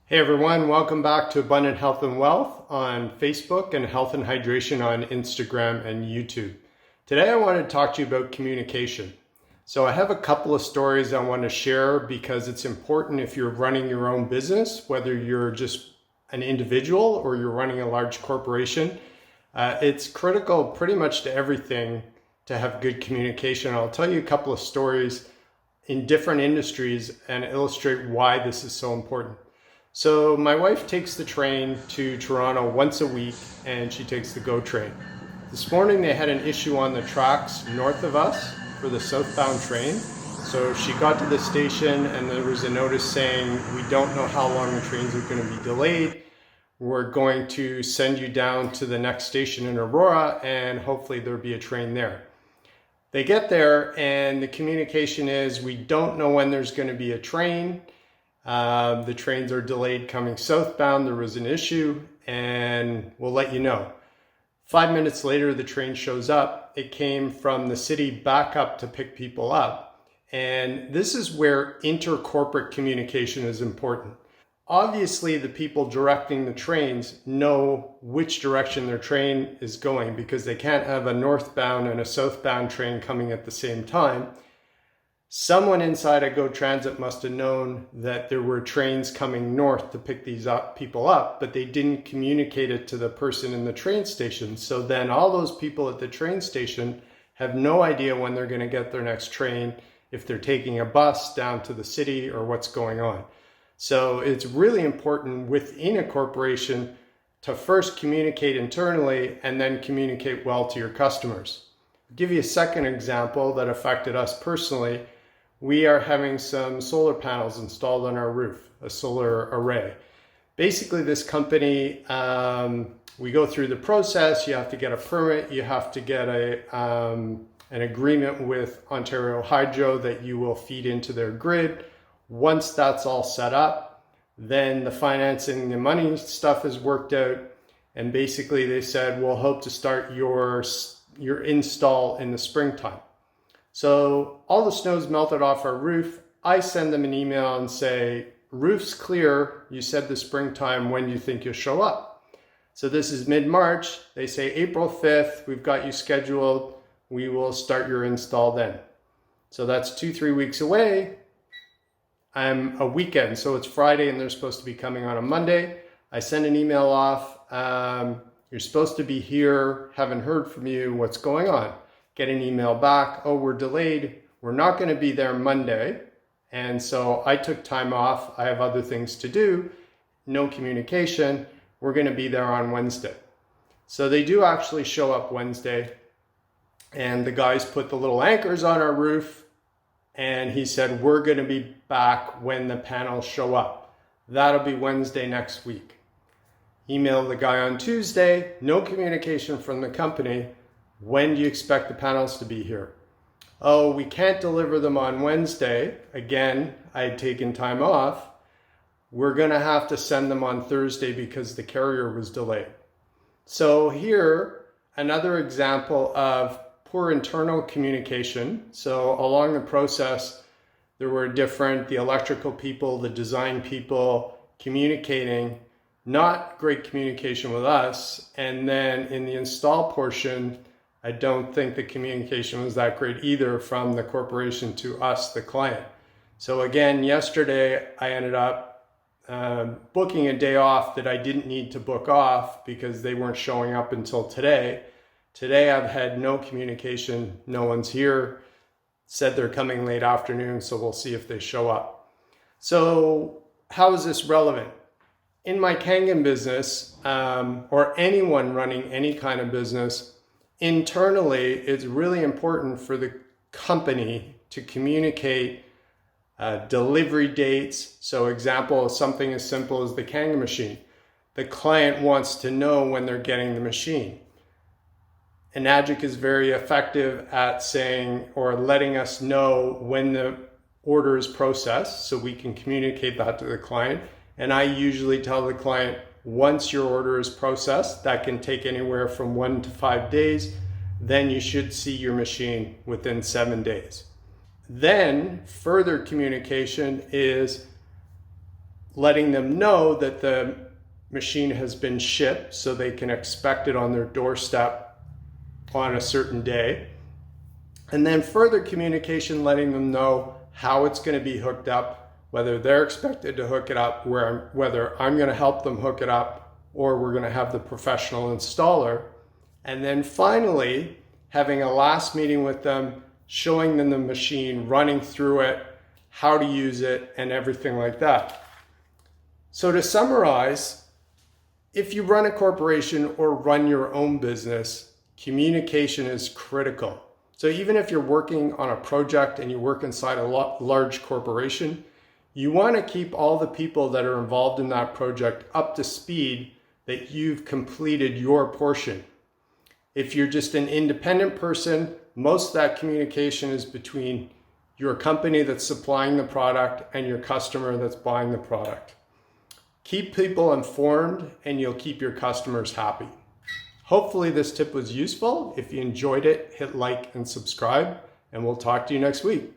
Hey everyone, welcome back to Abundant Health and Wealth on Facebook and Health and Hydration on Instagram and YouTube. Today I want to talk to you about communication. So I have a couple of stories I want to share because it's important if you're running your own business, whether you're just an individual or you're running a large corporation. It's critical pretty much to everything to have good communication. I'll tell you a couple of stories in different industries and illustrate why this is so important. So my wife takes the train to Toronto once a week and she takes the GO train. This morning they had an issue on the tracks north of us for the southbound train. So she got to the station and there was a notice saying, we don't know how long the trains are going to be delayed. We're going to send you down to the next station in Aurora and hopefully there'll be a train there. They get there and the communication is, we don't know when there's going to be a train. The trains are delayed coming southbound. There was an issue and we'll let you know. 5 minutes later, the train shows up. It came from the city back up to pick people up. And this is where intercorporate communication is important. Obviously, the people directing the trains know which direction their train is going because they can't have a northbound and a southbound train coming at the same time. Someone inside a GO Transit must have known that there were trains coming north to pick these people up, but they didn't communicate it to the person in the train station. So then all those people at the train station have no idea when they're going to get their next train, if they're taking a bus down to the city or what's going on. So it's really important within a corporation to first communicate internally and then communicate well to your customers. I'll give you a second example that affected us personally. We are having some solar panels installed on our roof, a solar array. Basically, this company, we go through the process. You have to get a permit. You have to get an agreement with Ontario Hydro that you will feed into their grid. Once that's all set up, then the financing, the money stuff is worked out. And basically, they said, we'll hope to start your install in the springtime. So all the snow's melted off our roof. I send them an email and say, roof's clear. You said the springtime. When do you think you'll show up? So this is mid-March. They say April 5th. We've got you scheduled. We will start your install then. So that's 2-3 weeks away. I'm a weekend. So it's Friday and they're supposed to be coming on a Monday. I send an email off. You're supposed to be here. Haven't heard from you. What's going on? Get an email back, oh, we're delayed. We're not going to be there Monday. And so I took time off. I have other things to do. No communication. We're going to be there on Wednesday. So they do actually show up Wednesday. And the guys put the little anchors on our roof. And he said, we're going to be back when the panels show up. That'll be Wednesday next week. Email the guy on Tuesday. No communication from the company. When do you expect the panels to be here? Oh, we can't deliver them on Wednesday. Again, I had taken time off. We're going to have to send them on Thursday because the carrier was delayed. So here, another example of poor internal communication. So along the process, there were the electrical people, the design people communicating, not great communication with us. And then in the install portion, I don't think the communication was that great either from the corporation to us, the client. So again, yesterday I ended up booking a day off that I didn't need to book off because they weren't showing up until today. Today I've had no communication. No one's here. Said they're coming late afternoon, so we'll see if they show up. So how is this relevant? In my Kangen business, or anyone running any kind of business, internally, it's really important for the company to communicate delivery dates. So example, something as simple as the Kangen machine. The client wants to know when they're getting the machine. Enagic is very effective at saying or letting us know when the order is processed so we can communicate that to the client. And I usually tell the client, once your order is processed, that can take anywhere from 1 to 5 days. Then you should see your machine within 7 days. Then further communication is letting them know that the machine has been shipped so they can expect it on their doorstep on a certain day. And then further communication, letting them know how it's going to be hooked up, whether they're expected to hook it up, whether I'm going to help them hook it up, or we're going to have the professional installer. And then finally, having a last meeting with them, showing them the machine, running through it, how to use it, and everything like that. So to summarize, if you run a corporation or run your own business, communication is critical. So even if you're working on a project and you work inside a large corporation, you want to keep all the people that are involved in that project up to speed that you've completed your portion. If you're just an independent person, most of that communication is between your company that's supplying the product and your customer that's buying the product. Keep people informed and you'll keep your customers happy. Hopefully this tip was useful. If you enjoyed it, hit like and subscribe, and we'll talk to you next week.